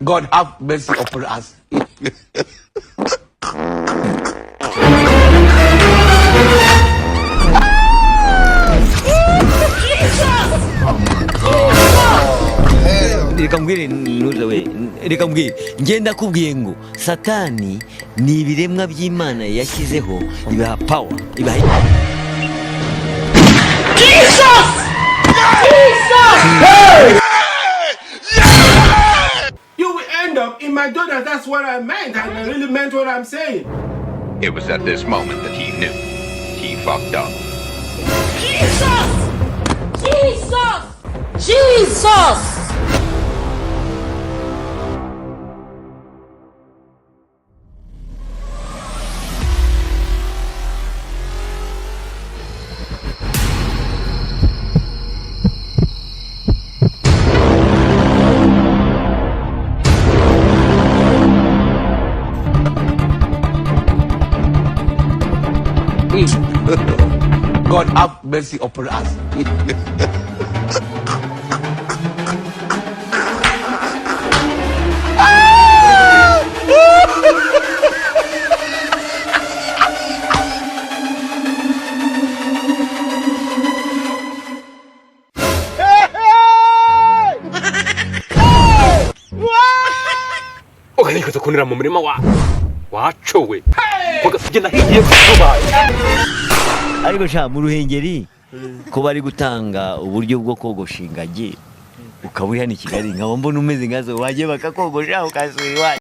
God have mercy upon us. Reka mbwire nuza we, reka mbwire ngenda kubwiye ngo satani ni ibiremwa by'Imana yashyizeho ibaha power, ibaha Jesus! Jesus! Hey! You will end up in McDonald's. That's what I meant. I really meant what I'm saying. It was at this moment that he knew he fucked up. Jesus! Jesus! Jesus! God have mercy upon us. Ukajya kuzakunira mu murima wacowe ugenda higiye kuba ariko sha mu Ruhengeri ko bari gutanga uburyo bwo kogosha ingagi ukaba uri hano i Kigali nkaba mbona umeze nkazo wagiye bakakogosha ukasubira iwacu.